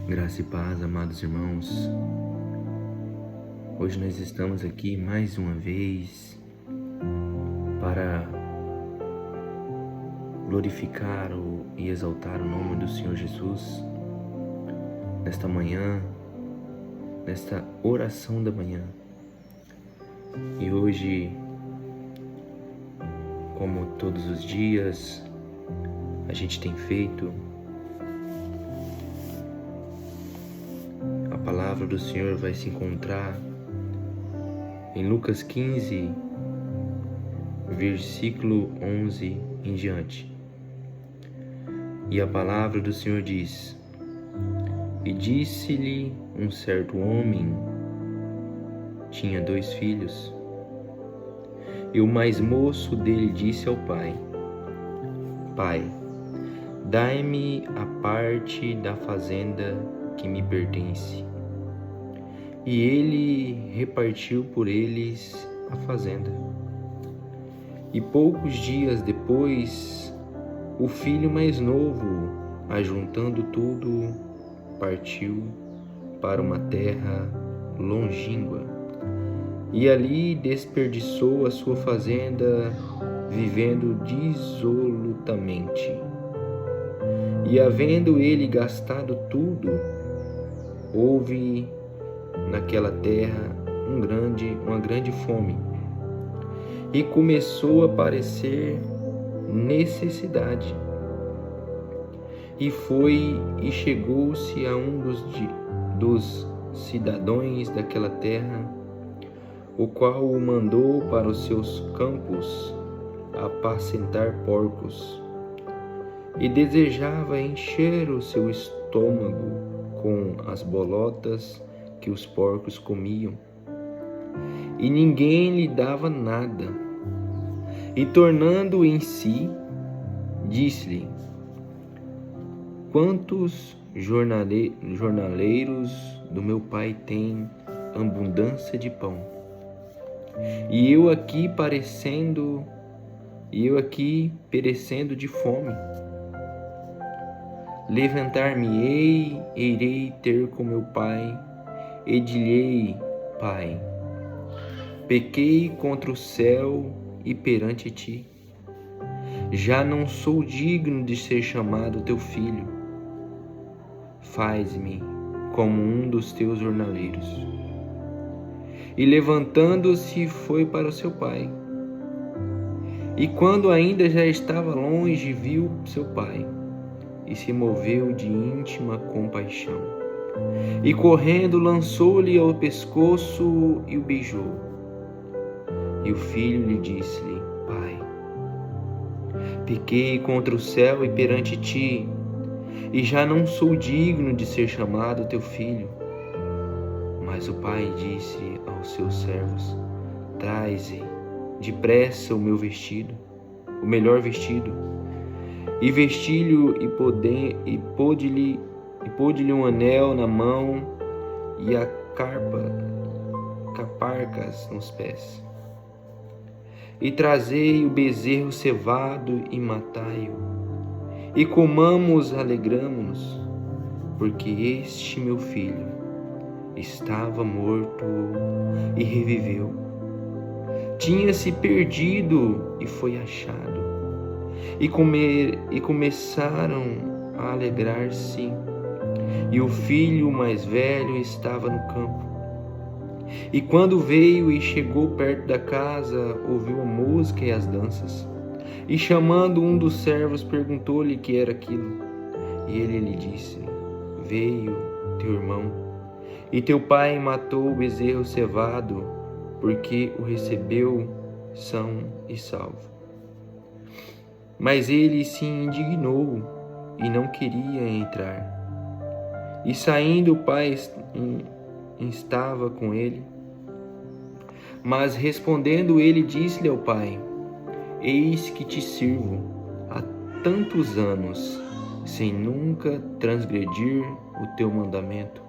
Graça e paz, amados irmãos. Hoje nós estamos aqui mais uma vez para glorificar e exaltar o nome do Senhor Jesus nesta manhã, nesta oração da manhã. E hoje, como todos os dias a gente tem feito, a palavra do Senhor vai se encontrar em Lucas 15, versículo 11 em diante. E a palavra do Senhor diz: E disse-lhe um certo homem, tinha 2 filhos, e o mais moço dele disse ao pai: Pai, dai-me a parte da fazenda que me pertence. E ele repartiu por eles a fazenda. E poucos dias depois, o filho mais novo, ajuntando tudo, partiu para uma terra longínqua, e ali desperdiçou a sua fazenda, vivendo dissolutamente. E havendo ele gastado tudo, houve naquela terra uma grande fome, e começou a aparecer necessidade. E foi e chegou-se a um dos cidadãos daquela terra, o qual o mandou para os seus campos apacentar porcos, e desejava encher o seu estômago com as bolotas que os porcos comiam, e ninguém lhe dava nada. E tornando em si, disse-lhe: Quantos jornaleiros do meu pai têm abundância de pão, e eu aqui perecendo de fome. Levantar-me-ei, irei ter com meu pai, e dir-lhe-ei: Pai, pequei contra o céu e perante ti. Já não sou digno de ser chamado teu filho. Faz-me como um dos teus jornaleiros. E levantando-se, foi para o seu pai. E quando ainda já estava longe, viu seu pai, e se moveu de íntima compaixão. E correndo, lançou-lhe ao pescoço e o beijou. E o filho lhe disse-lhe: Pai, pequei contra o céu e perante ti, e já não sou digno de ser chamado teu filho. Mas o pai disse aos seus servos: Traze depressa o meu vestido, o melhor vestido, e vesti-lhe e pôde-lhe um anel na mão e a caparcas nos pés. E trazei o bezerro cevado e matai-o, e comamos, alegramo-nos, porque este meu filho estava morto e reviveu, tinha-se perdido e foi achado. E começaram a alegrar-se. E o filho mais velho estava no campo. E quando veio e chegou perto da casa, ouviu a música e as danças. E chamando um dos servos, perguntou-lhe que era aquilo. E ele lhe disse: Veio teu irmão, e teu pai matou o bezerro cevado, porque o recebeu são e salvo. Mas ele se indignou e não queria entrar. E saindo, o pai estava com ele. Mas respondendo ele, disse-lhe ao pai: Eis que te sirvo há tantos anos, sem nunca transgredir o teu mandamento.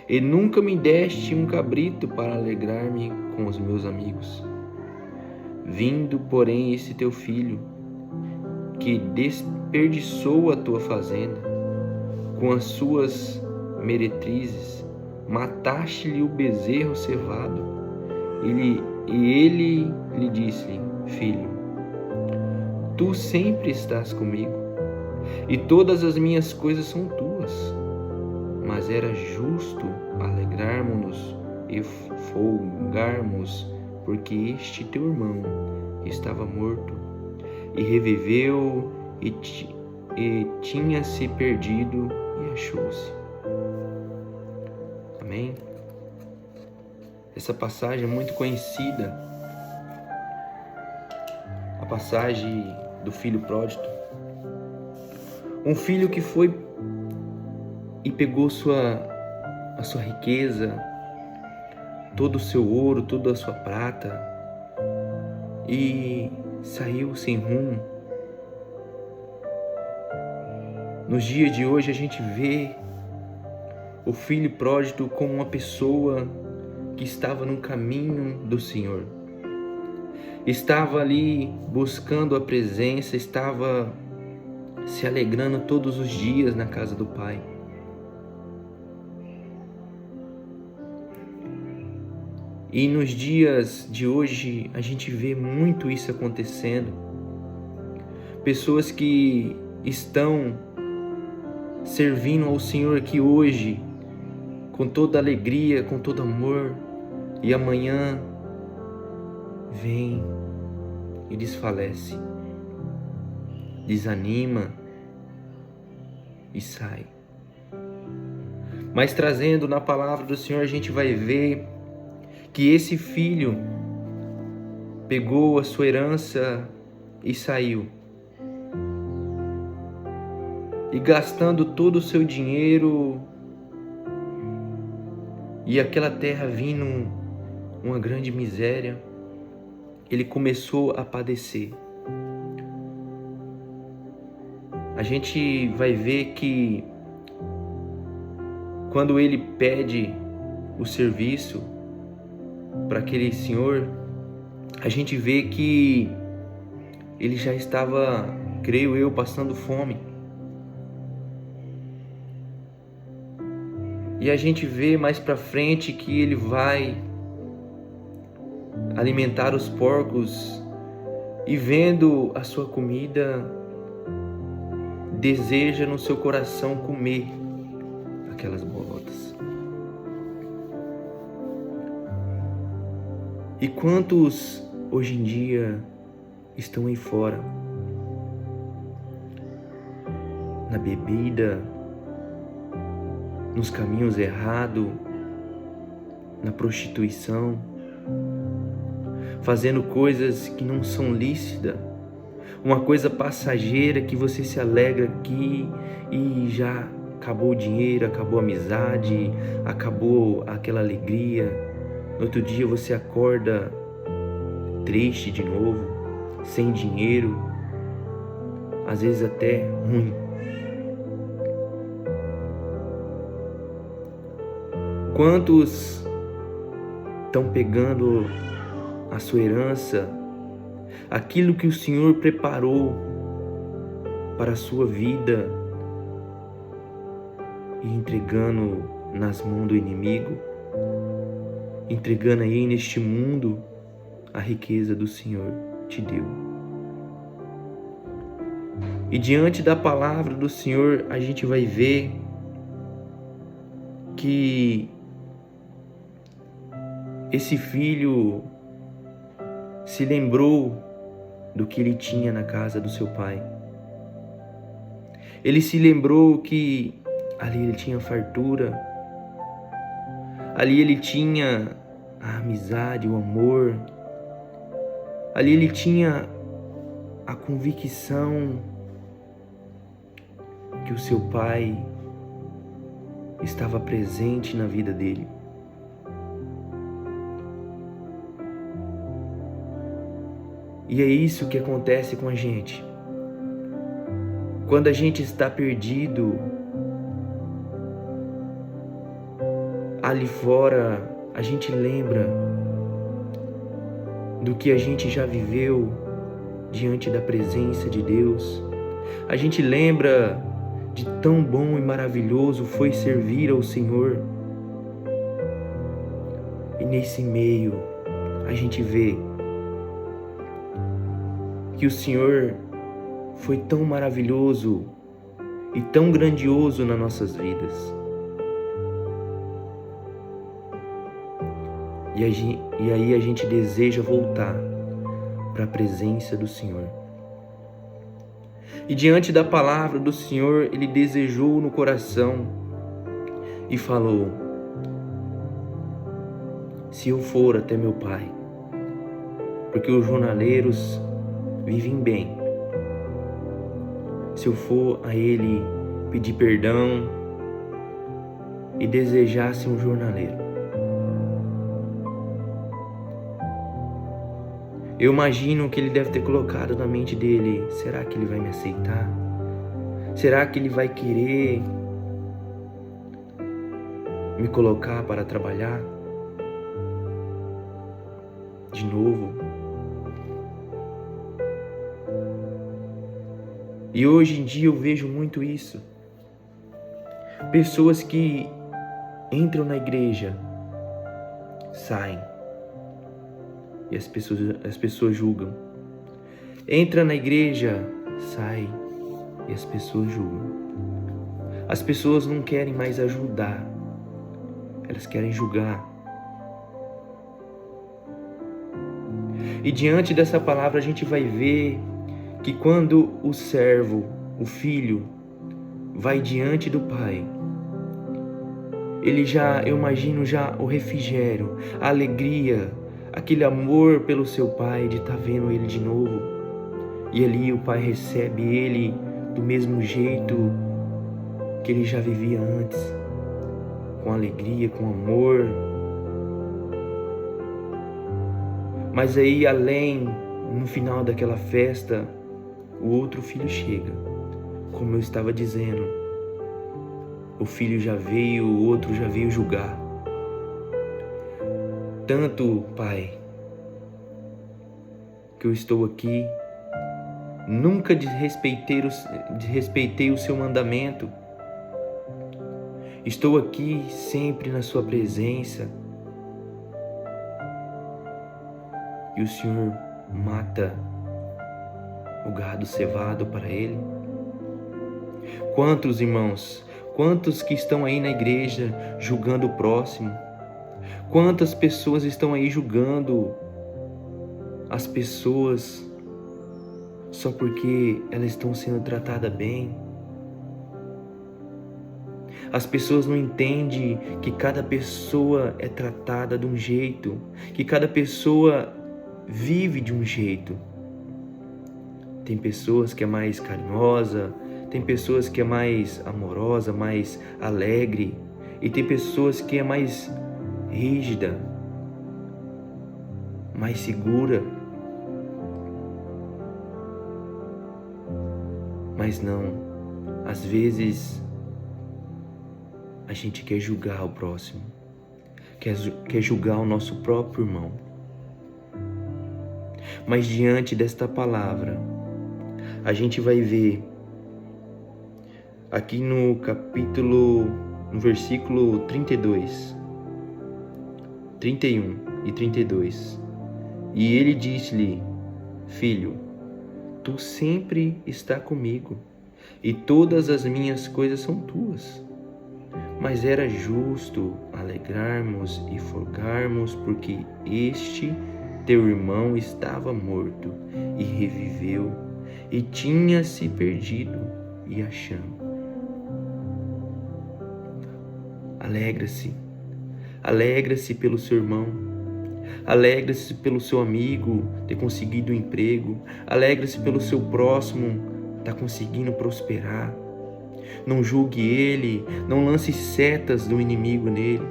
E nunca me deste um cabrito para alegrar-me com os meus amigos. Vindo, porém, esse teu filho, que desperdiçou a tua fazenda, com as suas meretrizes, mataste-lhe o bezerro cevado. Ele lhe disse: Filho, tu sempre estás comigo, e todas as minhas coisas são tuas. Mas era justo alegrarmos-nos e folgarmos, porque este teu irmão estava morto e reviveu, e tinha-se perdido e achou-se. Amém? Essa passagem é muito conhecida, a passagem do filho pródigo. Um filho que foi e pegou a sua riqueza, todo o seu ouro, toda a sua prata, e saiu sem rumo. Nos dias de hoje a gente vê o filho pródigo como uma pessoa que estava no caminho do Senhor. Estava ali buscando a presença, estava se alegrando todos os dias na casa do Pai. E nos dias de hoje a gente vê muito isso acontecendo. Pessoas que estão servindo ao Senhor aqui hoje com toda alegria, com todo amor, e amanhã vem e desfalece, desanima e sai. Mas trazendo na palavra do Senhor, a gente vai ver que esse filho pegou a sua herança e saiu. E gastando todo o seu dinheiro, e aquela terra vindo uma grande miséria, ele começou a padecer. A gente vai ver que quando ele pede o serviço para aquele senhor, a gente vê que ele já estava, creio eu, passando fome. E a gente vê mais para frente que ele vai alimentar os porcos, e vendo a sua comida, deseja no seu coração comer aquelas bolotas. E quantos hoje em dia estão aí fora, na bebida, nos caminhos errados, na prostituição, fazendo coisas que não são lícitas, uma coisa passageira que você se alegra aqui e já acabou o dinheiro, acabou a amizade, acabou aquela alegria. No outro dia você acorda triste de novo, sem dinheiro, às vezes até ruim. Quantos estão pegando a sua herança, aquilo que o Senhor preparou para a sua vida, e entregando nas mãos do inimigo, entregando aí neste mundo a riqueza do Senhor te deu. E diante da palavra do Senhor, a gente vai ver que esse filho se lembrou do que ele tinha na casa do seu pai. Ele se lembrou que ali ele tinha fartura, ali ele tinha a amizade, o amor, ali ele tinha a convicção que o seu pai estava presente na vida dele. E é isso que acontece com a gente. Quando a gente está perdido, ali fora, a gente lembra do que a gente já viveu diante da presença de Deus. A gente lembra de tão bom e maravilhoso foi servir ao Senhor. E nesse meio, a gente vê que o Senhor foi tão maravilhoso e tão grandioso nas nossas vidas. E aí a gente deseja voltar para a presença do Senhor. E diante da palavra do Senhor, ele desejou no coração e falou: se eu for até meu pai, porque os jornaleiros vivem bem, se eu for a ele pedir perdão e desejar ser um jornaleiro, eu imagino que ele deve ter colocado na mente dele: será que ele vai me aceitar? Será que ele vai querer me colocar para trabalhar de novo? E hoje em dia eu vejo muito isso. Pessoas que entram na igreja, saem, e as pessoas julgam. Entra na igreja, sai, e as pessoas julgam. As pessoas não querem mais ajudar, elas querem julgar. E diante dessa palavra a gente vai ver que quando o servo, o filho, vai diante do pai, ele já, eu imagino já o refrigério, a alegria, aquele amor pelo seu pai de estar vendo ele de novo. E ali o pai recebe ele do mesmo jeito que ele já vivia antes, com alegria, com amor. Mas aí além, no final daquela festa, o outro filho chega. Como eu estava dizendo, o filho já veio, o outro já veio julgar. Tanto, pai, que eu estou aqui, nunca desrespeitei o seu mandamento. Estou aqui sempre na sua presença. E o Senhor mata o gado cevado para ele. Quantos irmãos, quantos que estão aí na igreja julgando o próximo? Quantas pessoas estão aí julgando as pessoas só porque elas estão sendo tratadas bem? As pessoas não entendem que cada pessoa é tratada de um jeito, que cada pessoa vive de um jeito. Tem pessoas que é mais carinhosa, tem pessoas que é mais amorosa, mais alegre, e tem pessoas que é mais rígida, mais segura. Mas não, às vezes a gente quer julgar o próximo, quer julgar o nosso próprio irmão. Mas diante desta palavra, a gente vai ver aqui no versículo 32, 31 e 32. E ele disse-lhe: filho, tu sempre está comigo, e todas as minhas coisas são tuas. Mas era justo alegrarmos e folgarmos, porque este teu irmão estava morto e reviveu, e tinha se perdido e achamos. Alegra-se pelo seu irmão, alegra-se pelo seu amigo ter conseguido um emprego, alegra-se pelo seu próximo estar conseguindo prosperar. Não julgue ele, não lance setas do inimigo nele,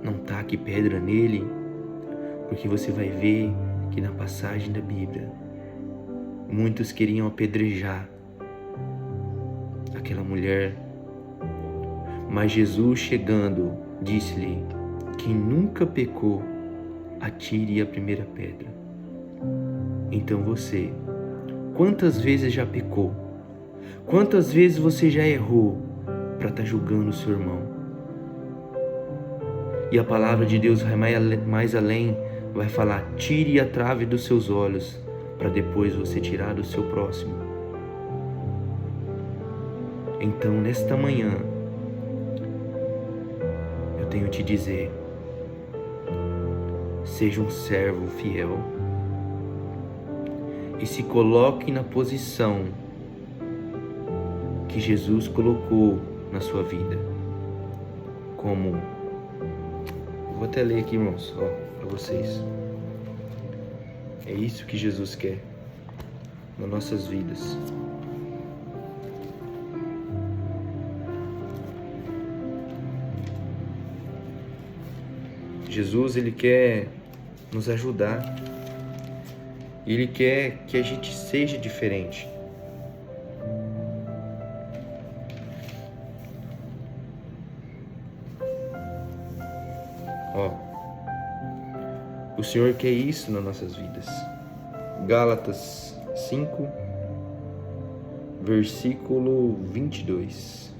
não taque pedra nele, porque você vai ver que na passagem da Bíblia, muitos queriam apedrejar aquela mulher, mas Jesus chegando, disse-lhe: quem nunca pecou, atire a primeira pedra. Então você, quantas vezes já pecou? Quantas vezes você já errou para estar julgando o seu irmão? E a palavra de Deus vai mais além, vai falar: tire a trave dos seus olhos, para depois você tirar do seu próximo. Então, nesta manhã, eu tenho te dizer: seja um servo fiel e se coloque na posição que Jesus colocou na sua vida. Como, vou até ler aqui, irmãos, para vocês. É isso que Jesus quer nas nossas vidas. Jesus, Ele quer nos ajudar. Ele quer que a gente seja diferente. O Senhor quer isso nas nossas vidas. Gálatas 5, versículo 22.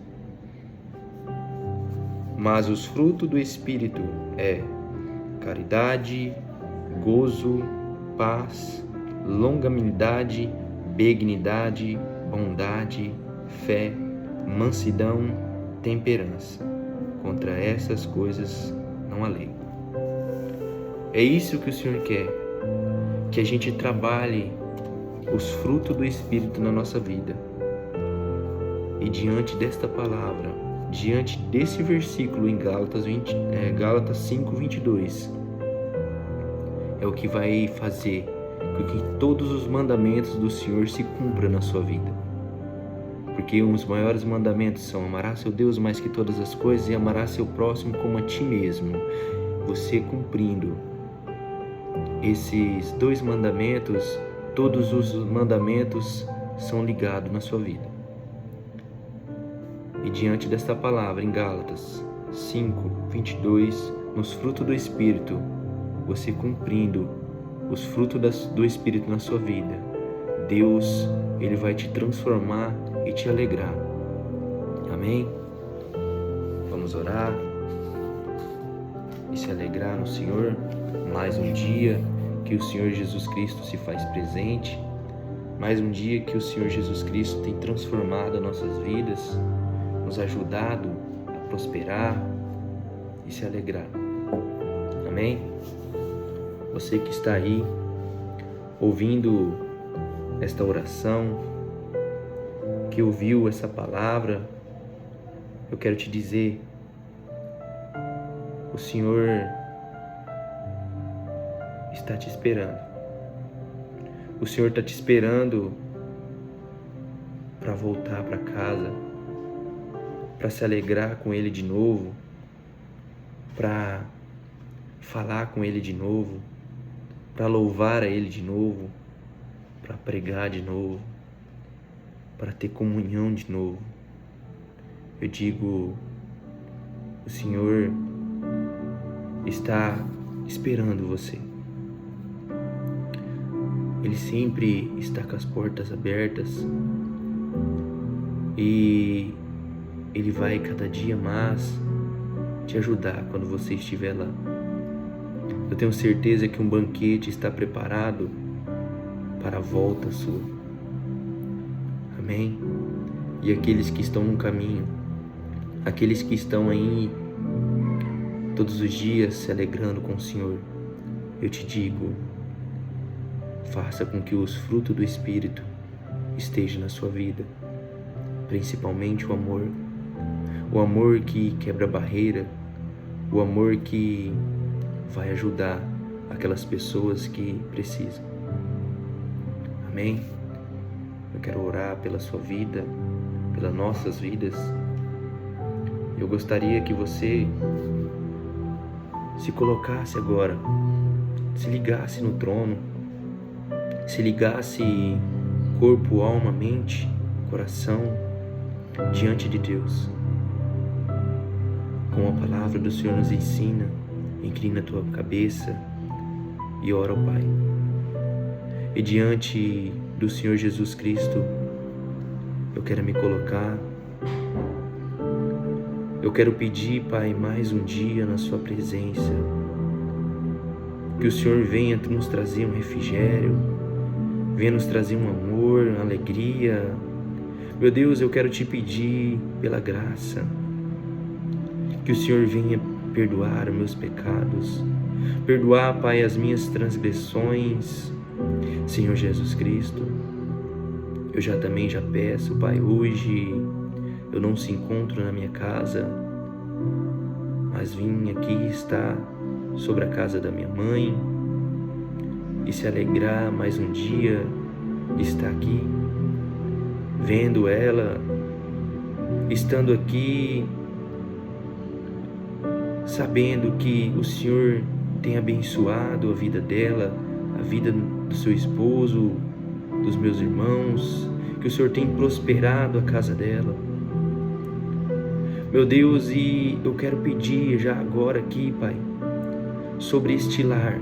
Mas os frutos do Espírito é caridade, gozo, paz, longanimidade, benignidade, bondade, fé, mansidão, temperança. Contra essas coisas não há lei. É isso que o Senhor quer, que a gente trabalhe os frutos do Espírito na nossa vida. E diante desta palavra, diante desse versículo em Gálatas 5, 22, é o que vai fazer com que todos os mandamentos do Senhor se cumpram na sua vida. Porque os maiores mandamentos são: amarás seu Deus mais que todas as coisas e amarás seu próximo como a ti mesmo. Você cumprindo esses dois mandamentos, todos os mandamentos são ligados na sua vida. E diante desta palavra em Gálatas 5, 22, nos frutos do Espírito, você cumprindo os frutos do Espírito na sua vida, Deus, Ele vai te transformar e te alegrar. Amém? Vamos orar e se alegrar no Senhor. Mais um dia que o Senhor Jesus Cristo se faz presente, mais um dia que o Senhor Jesus Cristo tem transformado nossas vidas, nos ajudado a prosperar e se alegrar. Amém? Você que está aí ouvindo esta oração, que ouviu essa palavra, eu quero te dizer: o Senhor está te esperando. O Senhor está te esperando para voltar para casa, para se alegrar com Ele de novo, para falar com Ele de novo, para louvar a Ele de novo, para pregar de novo, para ter comunhão de novo. Eu digo: o Senhor está esperando você. Ele sempre está com as portas abertas e Ele vai cada dia mais te ajudar quando você estiver lá. Eu tenho certeza que um banquete está preparado para a volta sua. Amém? E aqueles que estão no caminho, aqueles que estão aí todos os dias se alegrando com o Senhor, eu te digo: faça com que os frutos do Espírito estejam na sua vida, principalmente o amor que quebra barreira, o amor que vai ajudar aquelas pessoas que precisam. Amém? Eu quero orar pela sua vida, pelas nossas vidas. Eu gostaria que você se colocasse agora, se ligasse no trono, se ligasse corpo, alma, mente, coração diante de Deus. Como a palavra do Senhor nos ensina, inclina a tua cabeça e ora ao Pai. E diante do Senhor Jesus Cristo, eu quero me colocar. Eu quero pedir, Pai, mais um dia na Sua presença. Que o Senhor venha nos trazer um refrigério, venha nos trazer um amor, uma alegria. Meu Deus, eu quero Te pedir pela graça, que o Senhor venha perdoar os meus pecados, perdoar, Pai, as minhas transgressões. Senhor Jesus Cristo, eu também já peço, Pai, hoje eu não se encontro na minha casa, mas vim aqui estar sobre a casa da minha mãe e se alegrar mais um dia de estar aqui, vendo ela, estando aqui, sabendo que o Senhor tem abençoado a vida dela, a vida do seu esposo, dos meus irmãos, que o Senhor tem prosperado a casa dela. Meu Deus, e eu quero pedir já agora aqui, Pai, sobre este lar.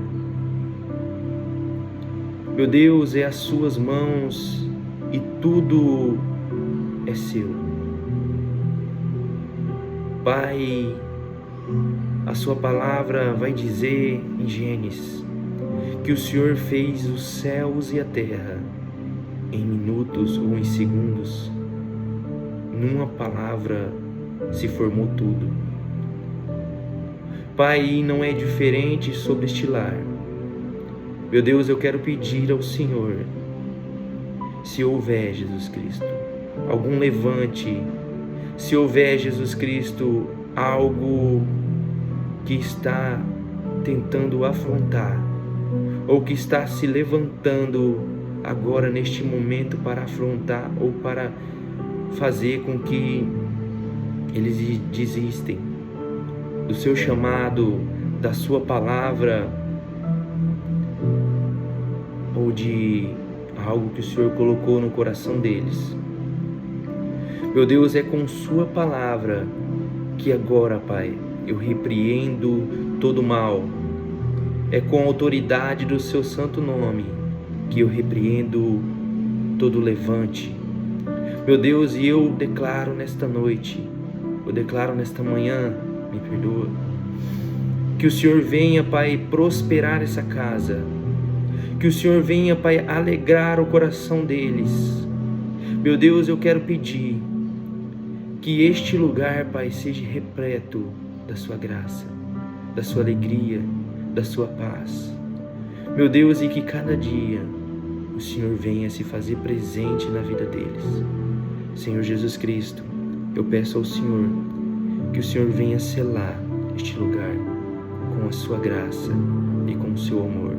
Meu Deus, é as Suas mãos e tudo é Seu. Pai, a Sua palavra vai dizer em Gênesis que o Senhor fez os céus e a terra em minutos ou em segundos. Numa palavra se formou tudo. Pai, não é diferente sobre este lar. Meu Deus, eu quero pedir ao Senhor, se houver, Jesus Cristo, algum levante, se houver, Jesus Cristo, algo que está tentando afrontar, ou que está se levantando agora neste momento para afrontar ou para fazer com que eles desistem do seu chamado, da Sua palavra, ou de algo que o Senhor colocou no coração deles. Meu Deus, é com Sua palavra que agora, Pai, eu repreendo todo mal. É com a autoridade do Seu santo nome que eu repreendo todo levante. Meu Deus, e eu declaro nesta noite, eu declaro nesta manhã, me perdoa, que o Senhor venha, Pai, prosperar essa casa, que o Senhor venha, Pai, alegrar o coração deles. Meu Deus, eu quero pedir que este lugar, Pai, seja repleto da Sua graça, da Sua alegria, da Sua paz. Meu Deus, e que cada dia o Senhor venha se fazer presente na vida deles. Senhor Jesus Cristo, eu peço ao Senhor que o Senhor venha selar este lugar com a Sua graça e com o Seu amor.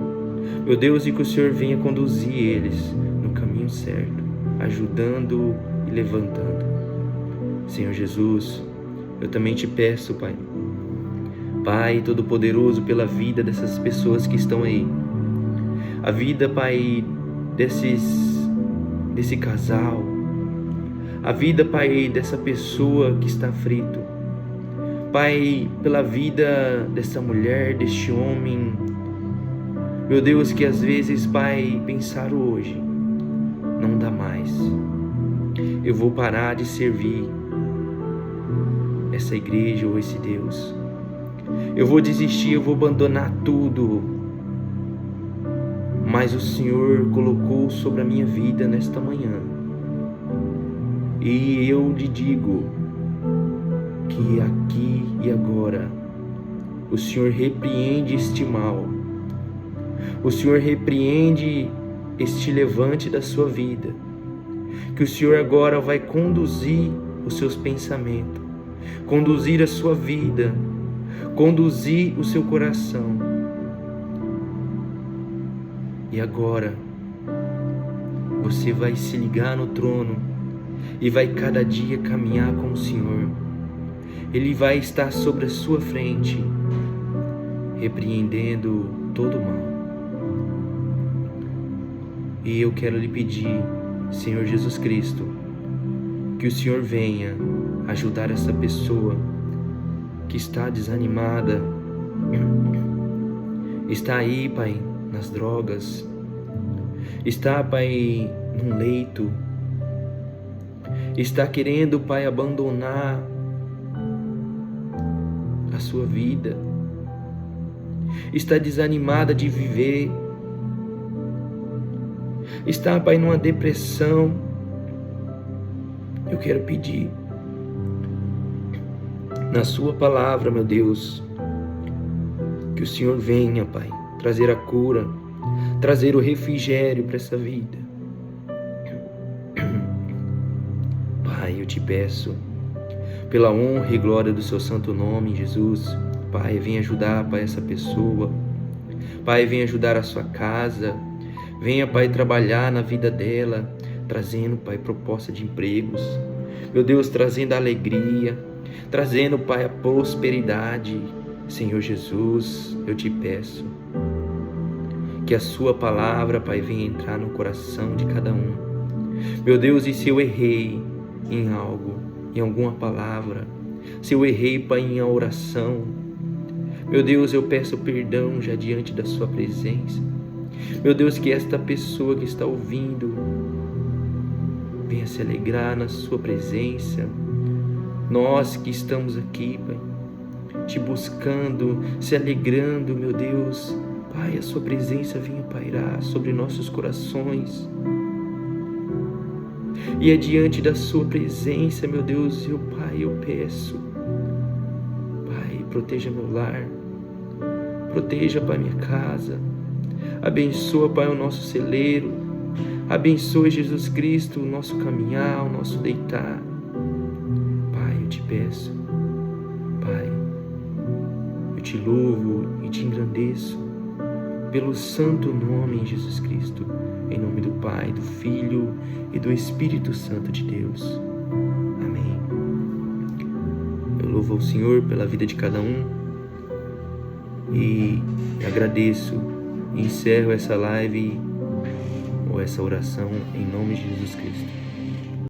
Meu Deus, e que o Senhor venha conduzir eles no caminho certo, ajudando e levantando. Senhor Jesus, eu também Te peço, Pai, Pai Todo-Poderoso, pela vida dessas pessoas que estão aí, a vida, Pai, desse casal, a vida, Pai, dessa pessoa que está aflito, Pai, pela vida dessa mulher, deste homem, meu Deus, que às vezes, Pai, pensar hoje, não dá mais, eu vou parar de servir essa igreja ou esse Deus, eu vou desistir, eu vou abandonar tudo. Mas o Senhor colocou sobre a minha vida nesta manhã, e eu lhe digo que aqui e agora o Senhor repreende este mal, o Senhor repreende este levante da sua vida, que o Senhor agora vai conduzir os seus pensamentos, conduzir a sua vida, conduzir o seu coração. E agora, você vai se ligar no trono e vai cada dia caminhar com o Senhor. Ele vai estar sobre a sua frente, repreendendo todo o mal. E eu quero lhe pedir, Senhor Jesus Cristo, que o Senhor venha ajudar essa pessoa que está desanimada, está aí, Pai, nas drogas, está, Pai, num leito, está querendo, Pai, abandonar a sua vida, está desanimada de viver, está, Pai, numa depressão, eu quero pedir, na sua palavra, meu Deus, que o Senhor venha, Pai, trazer a cura, trazer o refrigério para essa vida. Pai, eu te peço, pela honra e glória do seu santo nome, Jesus, Pai, vem ajudar, Pai, essa pessoa. Pai, vem ajudar a sua casa. Venha, Pai, trabalhar na vida dela, trazendo, Pai, proposta de empregos. Meu Deus, trazendo a alegria, trazendo, Pai, a prosperidade. Senhor Jesus, eu te peço que a sua palavra, Pai, venha entrar no coração de cada um. Meu Deus, e se eu errei em algo, em alguma palavra, se eu errei, Pai, em oração, meu Deus, eu peço perdão já diante da sua presença. Meu Deus, que esta pessoa que está ouvindo venha se alegrar na sua presença. Nós que estamos aqui, Pai, te buscando, se alegrando, meu Deus, Pai, a sua presença venha pairar sobre nossos corações. E é diante da sua presença, meu Deus, Pai, eu peço, Pai, proteja meu lar, proteja, Pai, minha casa, abençoa, Pai, o nosso celeiro, abençoe, Jesus Cristo, o nosso caminhar, o nosso deitar. Pai, eu te peço, Pai, eu te louvo e te engrandeço pelo santo nome de Jesus Cristo, em nome do Pai, do Filho e do Espírito Santo de Deus. Amém. Eu louvo ao Senhor pela vida de cada um e agradeço e encerro essa live ou essa oração em nome de Jesus Cristo.